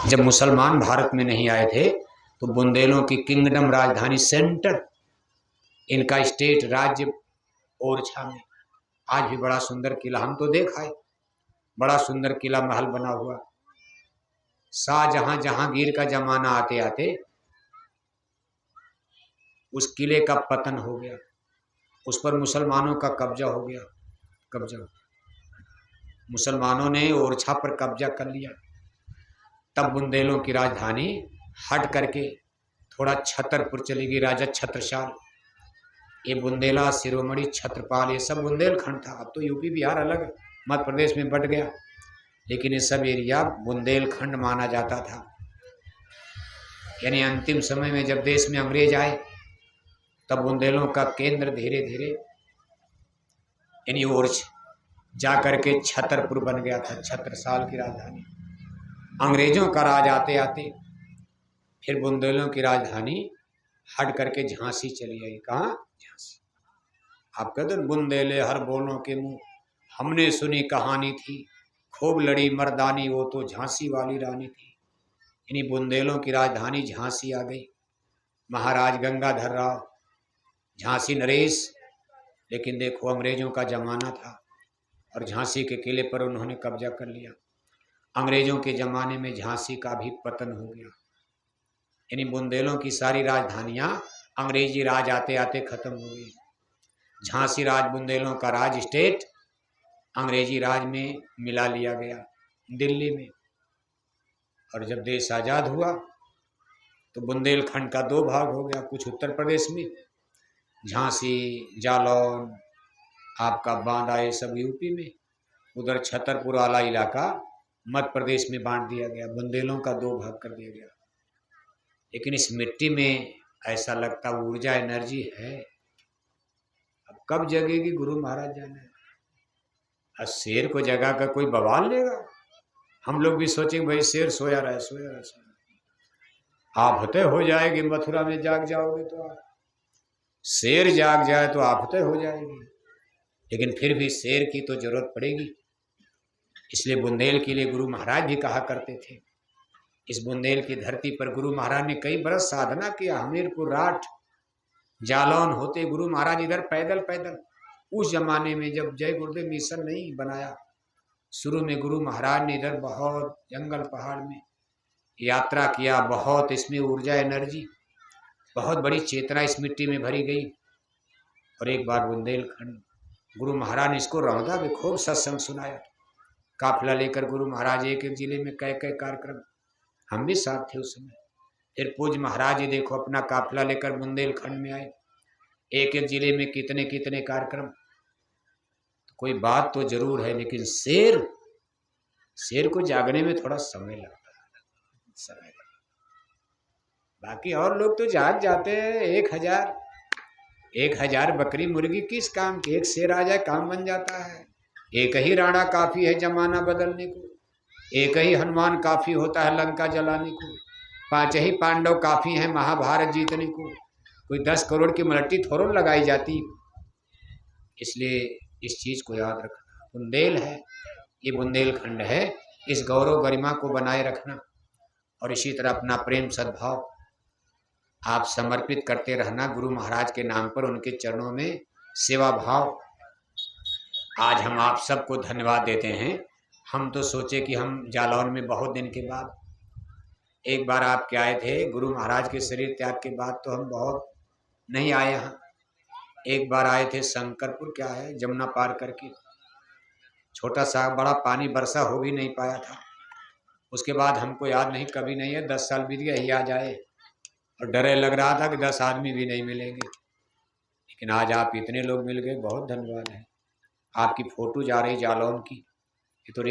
जब मुसलमान भारत में नहीं आए थे तो बुंदेलों की किंगडम राजधानी सेंटर, इनका स्टेट राज्य ओरछा में आज भी बड़ा सुंदर किला, हम तो देखा है, बड़ा सुंदर किला महल बना हुआ। शाहजहां जहांगीर का जमाना आते आते उस किले का पतन हो गया, उस पर मुसलमानों का कब्जा हो गया। मुसलमानों ने ओरछा पर कब्जा कर लिया। तब बुंदेलों की राजधानी हट करके थोड़ा छतरपुर चली गई, राजा छत्रसाल। ये बुंदेला, शिरोमणि, छत्रपाल, ये सब बुंदेलखंड था। अब तो यूपी बिहार अलग मध्य प्रदेश में बट गया, लेकिन ये सब एरिया बुंदेलखंड माना जाता था। यानी अंतिम समय में जब देश में अंग्रेज आए तब बुंदेलों का केंद्र धीरे धीरे यानी ओरछ जा करके छतरपुर बन गया था, छत्रसाल की राजधानी। अंग्रेजों का राज आते आते फिर बुंदेलों की राजधानी हट करके झांसी चली आई। कहाँ? झांसी। आप कहते हैं बुंदेले हर बोलों के मुंह, हमने सुनी कहानी थी, खूब लड़ी मर्दानी, वो तो झांसी वाली रानी थी। यानी बुंदेलों की राजधानी झांसी आ गई। महाराज गंगाधर राव, झांसी नरेश। लेकिन देखो अंग्रेजों का जमाना था और झांसी के किले पर उन्होंने कब्जा कर लिया। अंग्रेजों के जमाने में झांसी का भी पतन हो गया। यानी बुंदेलों की सारी राजधानियां अंग्रेजी राज आते आते खत्म हो गई। झांसी राज बुंदेलों का राज स्टेट अंग्रेजी राज में मिला लिया गया दिल्ली में। और जब देश आजाद हुआ तो बुंदेलखंड का दो भाग हो गया, कुछ उत्तर प्रदेश में, झांसी, जालौन, आपका बांदा, ये सब यूपी में, उधर छतरपुर वाला इलाका मध्य प्रदेश में बांट दिया गया। बुंदेलों का दो भाग कर दिया गया। लेकिन इस मिट्टी में ऐसा लगता ऊर्जा, एनर्जी है। अब कब जगेगी गुरु महाराज जाने। और शेर को जगा कर कोई बवाल लेगा? हम लोग भी सोचेंगे भाई शेर सोया रहे, सोया रहे, सोया रहे। आफतें हो जाएगी, मथुरा में जाग जाओगे तो आप, शेर जाग जाए तो आफतें हो जाएगी। लेकिन फिर भी शेर की तो जरूरत पड़ेगी। इसलिए बुंदेल के लिए गुरु महाराज भी कहा करते थे। इस बुंदेल की धरती पर गुरु महाराज ने कई बरस साधना किया। हमीरपुर, राठ, जालौन होते गुरु महाराज इधर पैदल पैदल, उस जमाने में जब जय गुरुदेव मिशन नहीं बनाया, शुरू में गुरु महाराज ने इधर बहुत जंगल पहाड़ में यात्रा किया। बहुत इसमें ऊर्जा, एनर्जी, बहुत बड़ी चेतना इस मिट्टी में भरी गई। और एक बार बुंदेलखंड गुरु महाराज ने इसको रौंदा भी, खूब सत्संग सुनाया। काफिला लेकर गुरु महाराज एक एक जिले में कई कई कार्यक्रम, हम भी साथ थे उस समय। फिर पूज्य महाराज जी देखो अपना काफिला लेकर बुंदेलखंड में आए, एक एक जिले में कितने कितने कार्यक्रम। तो कोई बात तो जरूर है, लेकिन शेर को जागने में थोड़ा समय लगता है, समय लगता। बाकी और लोग तो जाग जाते हैं। 1000 बकरी मुर्गी किस काम की, एक शेर आ जाए काम बन जाता है। एक ही राणा काफी है जमाना बदलने को, एक ही हनुमान काफी होता है लंका जलाने को, 5 ही पांडव काफी हैं महाभारत जीतने को। कोई 10 करोड़ की मल्टी थोड़ा लगाई जाती। इसलिए इस चीज को याद रखना, बुंदेल है, ये बुंदेलखंड है, इस गौरव गरिमा को बनाए रखना। और इसी तरह अपना प्रेम सद्भाव आप समर्पित करते रहना गुरु महाराज के नाम पर, उनके चरणों में सेवा भाव। आज हम आप सबको धन्यवाद देते हैं। हम तो सोचे कि हम जालौन में बहुत दिन के बाद, एक बार आप क्या आए थे गुरु महाराज के शरीर त्याग के बाद, तो हम बहुत नहीं आए यहाँ। एक बार आए थे शंकरपुर, क्या है जमुना पार करके, छोटा सा, बड़ा पानी वर्षा हो भी नहीं पाया था। उसके बाद हमको याद नहीं, कभी नहीं है, 10 साल बीत गए, यही आ जाए। और डरे लग रहा था कि 10 आदमी भी नहीं मिलेंगे। लेकिन आज आप इतने लोग मिल गए, बहुत धन्यवाद है। आपकी फोटो जा रही जालौन की,